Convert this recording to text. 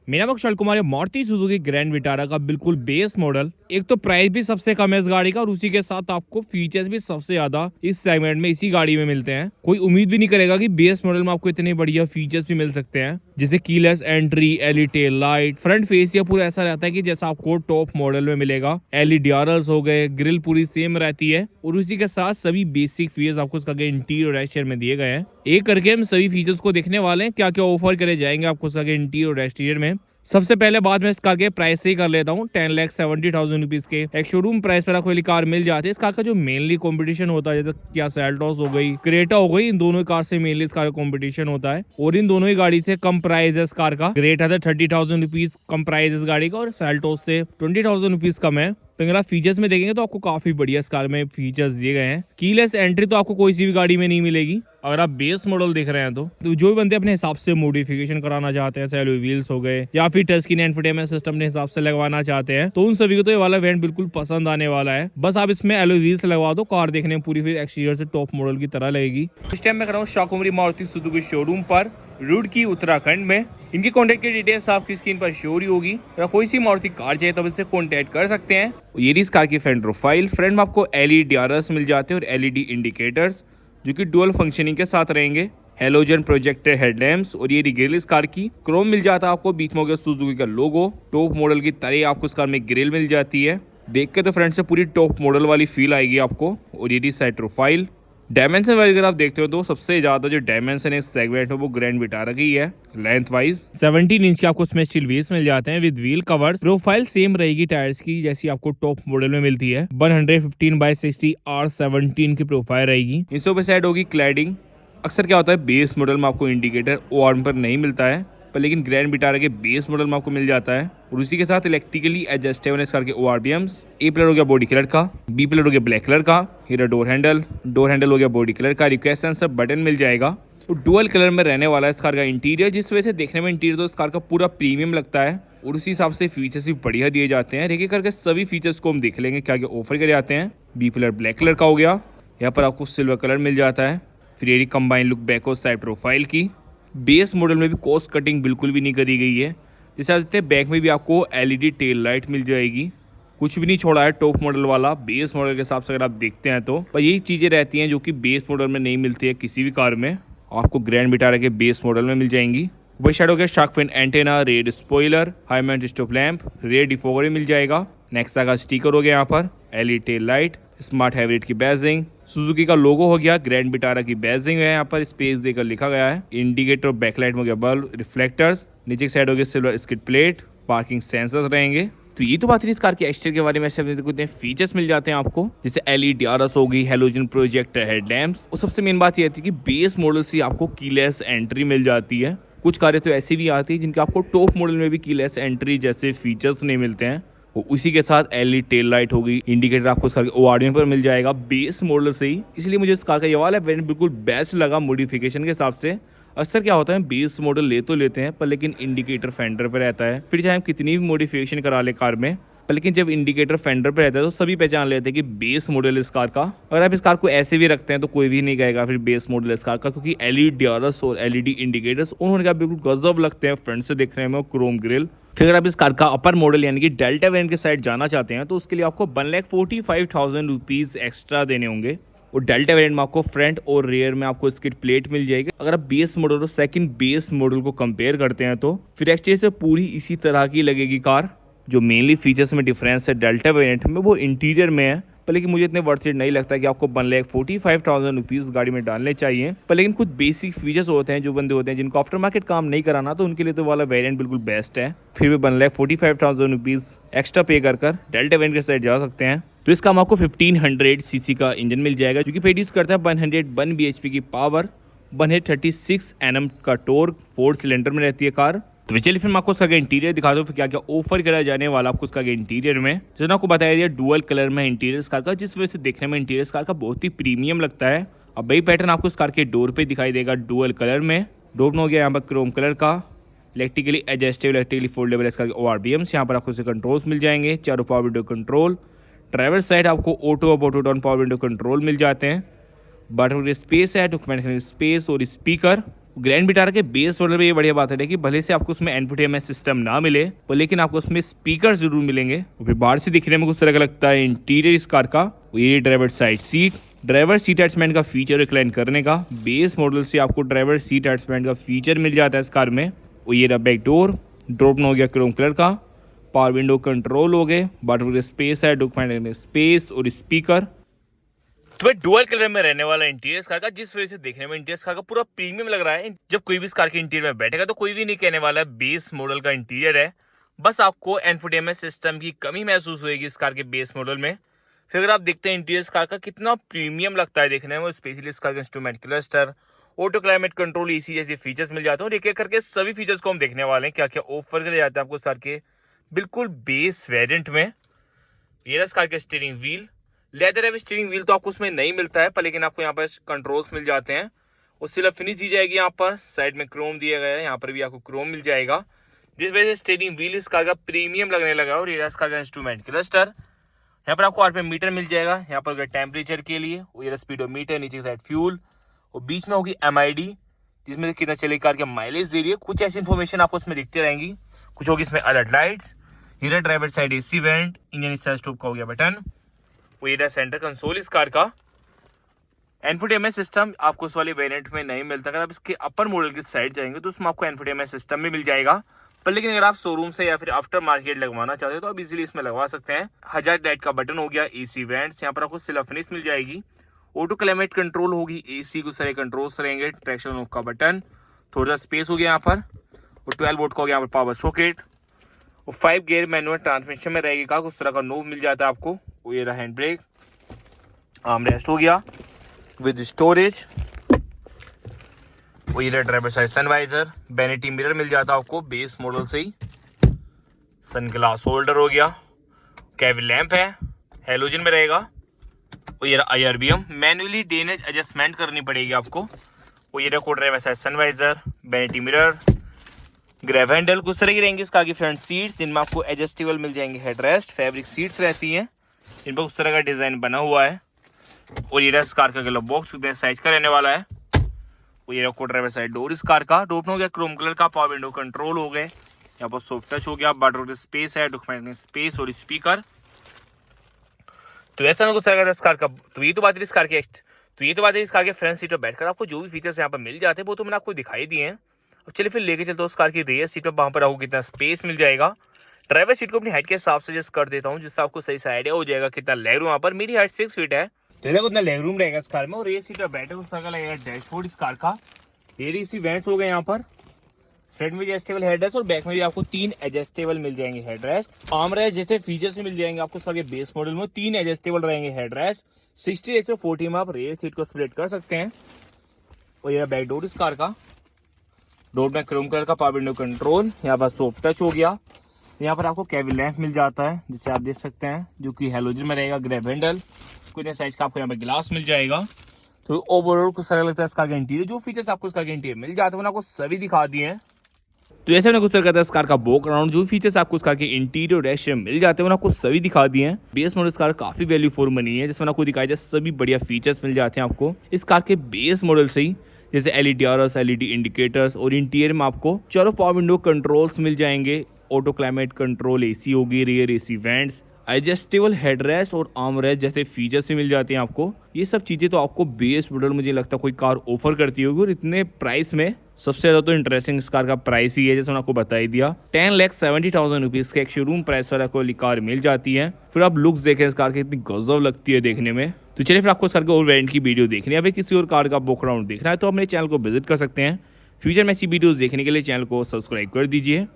मेरा नाम अक्षय कुमार है। मारुति सुजुकी ग्रैंड विटारा का बिल्कुल बेस मॉडल। एक तो प्राइस भी सबसे कम है इस गाड़ी का और उसी के साथ आपको फीचर्स भी सबसे ज्यादा इस सेगमेंट में इसी गाड़ी में मिलते हैं। कोई उम्मीद भी नहीं करेगा कि बेस मॉडल में आपको इतने बढ़िया फीचर्स भी मिल सकते हैं, जैसे keyless entry, LED tail light, front face या पूरा ऐसा रहता है कि जैसा आपको टॉप मॉडल में मिलेगा। एलईडी आरएल्स हो गए, ग्रिल पूरी सेम रहती है और उसी के साथ सभी बेसिक फीचर्स आपको इसका इंटीरियर और एक्सटीरियर में दिए गए हैं। एक करके हम सभी फीचर्स को देखने वाले हैं, क्या क्या ऑफर करे जाएंगे आपको इसका इंटीरियर और एक्सटीरियर में। सबसे पहले बात मैं इस कार के प्राइस से ही कर लेता हूँ। 10,70,000 रुपीज के एक शोरूम प्राइस पर कोई कार मिल जाती है। इस कार का जो मेनली कंपटीशन होता है, जैसे क्या सेल्टोस हो गई, क्रेटा हो गई, इन दोनों कार से मेनली इस कार का कंपटीशन होता है और इन दोनों ही गाड़ी से कम प्राइस है इस कार का। क्रेटा से 30,000 रुपीज कम प्राइस इस गाड़ी का और सेल्टोस से 20,000 रुपीज कम है। तो अगर आप फीचर्स में देखेंगे तो आपको काफी बढ़िया इस कार में फीचर्स दिए गए हैं। कीलेस एंट्री तो आपको कोई सी भी गाड़ी में नहीं मिलेगी। अगर आप बेस मॉडल देख रहे हैं तो जो भी बंदे अपने हिसाब से मॉडिफिकेशन कराना चाहते हैं, अलॉय व्हील्स हो गए या फिर टच स्क्रीन एंटरटेनमेंट सिस्टम अपने हिसाब से लगवाना चाहते हैं, तो उन सभी को तो ये वाला वेरिएंट बिल्कुल पसंद आने वाला है। बस आप इसमें अलॉय व्हील्स लगवा दो, कार देखने में पूरी फिर एक्सटीरियर से टॉप मॉडल की तरह लगेगी। इस टाइम मैं कर रहा हूँ शाकुमरी मारुति सुजुकी शोरूम पर, रुड़की उत्तराखंड में। इनकी कॉन्टैक्ट की डिटेल्स आपकी स्क्रीन पर शो ही होगी। अगर कोई सी मारुति कार चाहिए तो आप इससे कॉन्टैक्ट कर सकते हैं। ये इस कार की फ्रंट प्रोफाइल। फ्रंट में आपको एलईडी आरएल्स मिल जाते हैं और एलईडी इंडिकेटर्स जो कि डुअल फंक्शनिंग के साथ रहेंगे। हेलोजन प्रोजेक्टर हेडलैम्प्स और ये ग्रिल इस कार की क्रोम मिल जाता है आपको। बीच में हो गया सुजुकी का लोगो। टॉप मॉडल की तरह आपको इस कार में ग्रिल मिल जाती है। देख के तो फ्रंट से पूरी टॉप मॉडल वाली फील आएगी आपको। और ये साइड प्रोफाइल। डायमेंशन वाइज अगर आप देखते हो तो सबसे ज्यादा जो डायमेंशन है इस सेगमेंट में वो ग्रैंड विटारा की है। लेंथ वाइज 17 इंच के आपको इसमें स्टील व्हील्स मिल जाते हैं with wheel cover. Profile same रहेगी टायर्स की जैसी आपको टॉप मॉडल में मिलती है। 115/60 R17 की प्रोफाइल रहेगी। इंसो पे साइड होगी क्लैडिंग। अक्सर क्या होता है बेस मॉडल में आपको इंडिकेटर ओ-आर्म पर नहीं मिलता है, पर लेकिन ग्रैंड विटारा के बेस मॉडल में आपको मिल जाता है। और उसी के साथ इलेक्ट्रिकली एडजस्टेबल इस कार के ORBMs। ए पिलर हो गया बॉडी कलर का, बी पिलर हो गया ब्लैक कलर का। हीरा डोर हैंडल हो गया बॉडी कलर का। रिक्वेस्ट सेंसर बटन मिल जाएगा। तो डुअल कलर में रहने वाला है इस कार का इंटीरियर, जिस वजह से देखने में इंटीरियर तो इस कार का पूरा प्रीमियम लगता है और उसी हिसाब से फीचर्स भी बढ़िया दिए जाते हैं। एक करके सभी फीचर्स को हम देख लेंगे क्या क्या ऑफर करे जाते हैं। बी पिलर ब्लैक कलर का हो गया। यहाँ पर आपको सिल्वर कलर मिल जाता है। फिर ये कंबाइन लुक बैक और साइड प्रोफाइल की। बेस मॉडल में भी कॉस्ट कटिंग बिल्कुल भी नहीं करी गई है। जैसे आप देखते हैं बैक में भी आपको एलईडी टेल लाइट मिल जाएगी। कुछ भी नहीं छोड़ा है टॉप मॉडल वाला बेस मॉडल के हिसाब से अगर आप देखते हैं तो। पर यही चीज़ें रहती हैं जो कि बेस मॉडल में नहीं मिलती है किसी भी कार में, आपको ग्रैंड विटारा के बेस मॉडल में मिल जाएंगी। वही साइड हो गया shark fin antenna, red spoiler, high mount stop lamp, red defogger मिल जाएगा। नेक्सा का स्टिकर हो गया यहाँ पर, LED tail light, smart hybrid की बैजिंग, सुजुकी का लोगो हो गया, ग्रैंड विटारा की बैजिंग है यहाँ पर स्पेस देकर लिखा गया है। इंडिकेटर और बैकलाइट में हो गया बल्ब, रिफ्लेक्टर्स, नीचे की साइड हो गया silver skid plate, parking sensors रहेंगे। तो ये तो बात रही इस कार के एक्सटीरियर के बारे में। ऐसे फीचर्स मिल जाते हैं आपको, जैसे एलईडी आरएस हो गई, हेलोजन प्रोजेक्टर हेडलैम्प्स। और सबसे मेन बात ये आती है कि बेस मॉडल से आपको कीलेस एंट्री मिल जाती है। कुछ कारें तो ऐसी भी आती है जिनके आपको टॉप मॉडल में भी कीलेस एंट्री जैसे फीचर्स नहीं मिलते हैं। उसी के साथ एलईडी टेल लाइट होगी, इंडिकेटर आपको इस कार के ORDM पर मिल जाएगा बेस मॉडल से ही। इसलिए मुझे इस कार का ये वाला वेरिएंट बिल्कुल बेस्ट लगा मॉडिफिकेशन के हिसाब से। अक्सर क्या होता है बेस मॉडल ले तो लेते हैं पर लेकिन इंडिकेटर फेंडर पे रहता है, फिर चाहे हम कितनी भी मॉडिफिकेशन करा ले कार में, पर लेकिन जब इंडिकेटर फेंडर पे रहता है तो सभी पहचान लेते हैं कि बेस मॉडल इस कार का। अगर आप इस कार को ऐसे भी रखते हैं तो कोई भी नहीं कहेगा फिर बेस मॉडल इस कार का, क्योंकि एलईडी आरएस और एलईडी इंडिकेटर्स उन्होंने कहा बिल्कुल गजब लगते हैं फ्रंट से देखने में, क्रोम ग्रिल। फिर अगर आप इस कार का अपर मॉडल यानी कि डेल्टा वेरिएंट के साइड जाना चाहते हैं तो उसके लिए आपको 1,45,000 रुपीज एक्स्ट्रा देने होंगे। और डेल्टा वेरिएंट में आपको फ्रंट और रियर में आपको स्किड प्लेट मिल जाएगी। अगर आप बेस मॉडल और सेकंड बेस मॉडल को कंपेयर करते हैं तो फिर एक्सटीरियर से पूरी इसी तरह की लगेगी कार। जो मेनली फीचर्स में डिफरेंस है डेल्टा वेरिएंट में वो इंटीरियर में है, पर लेकिन मुझे इतने वर्थ इट नहीं लगता कि आपको 1,45,000 रुपीज़ गाड़ी में डालने चाहिए। पर लेकिन कुछ बेसिक फीचर्स होते हैं जो बंदे होते हैं जिनको आफ्टर मार्केट काम नहीं कराना, तो उनके लिए तो वाला वेरिएंट बिल्कुल बेस्ट है। फिर भी 1,45,000 रुपीज़ एक्स्ट्रा पे कर डेल्टा वेरिएंट के साइड जा सकते हैं। तो इसका आपको 1500 सीसी का इंजन मिल जाएगा जो कि प्रोड्यूस करता है 101 bhp की पावर, 136 Nm का टॉर्क, 4 सिलेंडर में रहती है कार। तो चलिए फिर मैं आपको उसका इंटीरियर दिखा दूँ, फिर क्या क्या ऑफर करा जाने वाला आपको उसका इंटीरियर में। जैसे आपको बताया दिया डुअल कलर में इंटीरियर कार का, जिस वजह से देखने में इंटीरियर कार का बहुत ही प्रीमियम लगता है। अब वही पैटर्न आपको इस कार के डोर पे दिखाई देगा डुअल कलर में। डोर में हो गया यहाँ पर क्रोम कलर का, इलेक्ट्रिकली एडजस्टेबल, इलेक्ट्रिकली फोल्डेबल इस कार के ORBMs। यहाँ पर आपको उसके कंट्रोल्स मिल जाएंगे, चारों power window control. Driver side आपको auto up auto down power window control मिल जाते हैं। बटन स्पेस है, डॉक्यूमेंट स्पेस और स्पीकर। ग्रैंड विटारा के बेस मॉडल में ये बढ़िया बात है कि भले से आपको उसमें इंफोटेनमेंट सिस्टम ना मिले पर लेकिन आपको उसमें स्पीकर जरूर मिलेंगे। और फिर बाहर से दिखने में कुछ तरह का लगता है इंटीरियर इस कार का। ये driver side seat, driver seat attachment का फीचर रिक्लाइन करने का। बेस मॉडल से आपको ड्राइवर सीट अटैचमेंट का फीचर मिल जाता है इस कार में। और ये रहा बैक डोर, ड्रॉप हो गया क्रोम कलर का। पावर विंडो कंट्रोल हो गए, बटन स्पेस है, डॉक्यूमेंट स्पेस और स्पीकर। तो डुअल कलर में रहने वाला इंटीरियर कार का, जिस वजह से देखने में इंटीरियर कार का पूरा प्रीमियम लग रहा है। जब कोई भी इस कार के इंटीरियर में बैठेगा तो कोई भी नहीं कहने वाला है बेस मॉडल का इंटीरियर है। बस आपको इंफोटेनमेंट सिस्टम की कमी महसूस होगी इस कार के बेस मॉडल में। फिर अगर आप देखते हैं इंटीरियर कार का कितना प्रीमियम लगता है देखने में, स्पेशली इस कार का instrument cluster, auto climate control, AC जैसे फीचर्स मिल जाते हैं। और एक एक करके सभी फीचर्स को हम देखने वाले हैं क्या क्या ऑफर करे जाते हैं आपको इस कार के बिल्कुल बेस वेरिएंट में। ये इस कार के स्टीयरिंग व्हील, लेदर है स्टीयरिंग व्हील तो आपको उसमें नहीं मिलता है पर लेकिन आपको यहाँ पर कंट्रोल्स मिल जाते हैं। और सिर्फ फिनिश दी जाएगी, यहाँ पर साइड में क्रोम दिया गया है, यहाँ पर भी आपको क्रोम मिल जाएगा, जिस वजह से स्टीयरिंग व्हील इस कार का प्रीमियम लगने लगा। और ये इस कार का इंस्ट्रूमेंट क्लस्टर, यहाँ पर आपको आरपीएम मीटर मिल जाएगा, यहाँ पर टेम्परेचर के लिए। और ये स्पीडोमीटर, नीचे की साइड फ्यूल, और बीच में होगी एमआईडी जिसमें कितना चलेगी कार के माइलेज दे रही है। कुछ ऐसी इन्फॉर्मेशन आपको इसमें दिखती रहेंगी। कुछ होगी इसमें अलर्ट लाइट्स, ये driver side AC vent, engine start stop का हो गया बटन। वो ये सेंटर कंसोल इस कार का। इंफोटेनमेंट सिस्टम आपको उस वाले वेरिएंट में नहीं मिलता। अगर आप इसके अपर मॉडल की साइड जाएंगे तो उसमें आपको इंफोटेनमेंट सिस्टम भी मिल जाएगा। पर लेकिन अगर आप शोरूम से या फिर आफ्टर मार्केट लगवाना चाहते हो तो आप इजीली इसमें लगवा सकते हैं। हजार्ड लाइट का बटन हो गया, एसी वेंट्स, यहाँ पर आपको सिर्फ फिनिश मिल जाएगी। ऑटो क्लाइमेट कंट्रोल होगी, एसी को सारे कंट्रोल्स रहेंगे, ट्रैक्शन ऑफ का बटन, थोड़ा सा स्पेस हो गया यहाँ पर। और 12 वोल्ट का हो गया यहाँ पर पावर सॉकेट। और 5 गियर मैनुअल ट्रांसमिशन में रहेगी कार, उस तरह का नोब मिल जाता है आपको। वो ये रहा हैंड ब्रेक, आर्म रेस्ट हो गया विद स्टोरेज। वो ये रहा driver side sun visor, vanity mirror मिल जाता है आपको बेस मॉडल से ही। सन ग्लास होल्डर हो गया, कैबिन लैंप है, हेलोजन में रहेगा। वो ये रहा IRBM, मैनुअली डेनेज एडजस्टमेंट करनी पड़ेगी आपको। वो ये रहा driver side sun visor, vanity mirror, grab handle. कुछ तरह की रहेंगी इस कार की फ्रंट सीट्स, जिनमें आपको एडजस्टेबल मिल जाएंगे हेडरेस्ट, फैब्रिक सीट्स रहती हैं, इन पर उस तरह का डिजाइन बना हुआ है। और ये इस कार का ग्लव बॉक्स साइज का रहने वाला है। वो ये रखो ड्राइवर साइड डोर इस कार का, डोर हो गया क्रोम कलर का, पावर विंडो कंट्रोल हो गए, यहाँ पर सॉफ्ट टच हो गया, बटन स्पेस है, डॉक्यूमेंट स्पेस और स्पीकर। तो ऐसा कुछ तरह का इस कार का। तो ये तो बात है इस कार इस कार के फ्रंट सीट पर बैठकर आपको जो भी फीचर्स यहाँ पर मिल जाते हैं वो तो मैंने आपको दिखाई दिए हैं। अब चलिए फिर लेके चलते हैं उस कार की रेयर सीट पर, वहाँ पर आपको कितना स्पेस मिल जाएगा। ड्राइवर सीट को अपनी हाइट के हिसाब से एडजस्ट कर देता हूँ, जिससे आपको सही से आइडिया हो जाएगा कितना लेग रूम। यहाँ पर मेरी हाइट 6 फीट है, तो उतना लेग रूम रहेगा इस कार में। और रेयर सीट पर बैठे उस तरह का लगेगा डैशबोर्ड इस कार का। एसी वेंट्स हो गए यहाँ पर, फ्रंट में एडजस्टेबल हेडरेस्ट और बैक में भी आपको 3 एडजस्टेबल मिल जाएंगे हेडरेस्ट। आर्म रेस्ट जैसे फीचर्स मिल जाएंगे आपको इसके बेस मॉडल में, 3 एडजस्टेबल रहेंगे हेडरेस्ट। 60/40 में आप रेयर सीट को स्प्लिट कर सकते हैं। और ये बैक डोर इस कार का, डोर में क्रोम कलर का पावर विंडो कंट्रोल, यहाँ पर सॉफ्ट टच हो गया। यहाँ पर आपको कैबिन लैंप मिल जाता है जिसे आप देख सकते हैं, जो कि हेलोजन में रहेगा। ग्रैब हैंडल, कुछ साइज का आपको यहाँ पर ग्लास मिल जाएगा। तो ओवरऑल कुछ सारा लगता है इसका इंटीरियर, जो फीचर्स आपको इसका इंटीरियर मिल जाते हैं आपको सभी दिखा दिए हैं। तो ऐसे मैंने कुछ तरह का इस कार का बैकग्राउंड, जो फीचर्स आपको इस कार के इंटीरियर और एक्सटीरियर मिल जाते हैं आपको सभी दिखा दिए हैं। बेस मॉडल इस कार काफी वैल्यू फॉर मनी है, जिसमें आपको दिखाई जाए सभी बढ़िया फीचर्स मिल जाते हैं आपको इस कार के बेस मॉडल से ही, जैसे LED आरएस, LED इंडिकेटर्स। और इंटीरियर में आपको चारों पावर विंडो कंट्रोल्स मिल जाएंगे, ऑटो क्लाइमेट कंट्रोल, एसी होगी, rear AC vents, adjustable headrest और आर्म रेस्ट जैसे फीचर्स भी मिल जाते हैं आपको। ये सब चीज़ें तो आपको बेस मॉडल मुझे लगता है कोई कार ऑफर करती होगी। और इतने प्राइस में सबसे ज़्यादा तो इंटरेस्टिंग इस कार का प्राइस ही है, जैसे मैंने आपको बता ही दिया। 10,70,000 रुपीज़ का एक शोरूम प्राइस वाला कोई कार मिल जाती है। फिर आप लुक्स देखें इस कार की, इतनी गजब लगती है देखने में। तो चलिए फिर आपको इस कार के और वेरिएंट की वीडियो देखनी है, या फिर किसी और कार का बैकग्राउंड देखना है तो अपने चैनल को विजिट कर सकते हैं। फ्यूचर में ऐसी वीडियोज़ देखने के लिए चैनल को सब्सक्राइब कर दीजिए।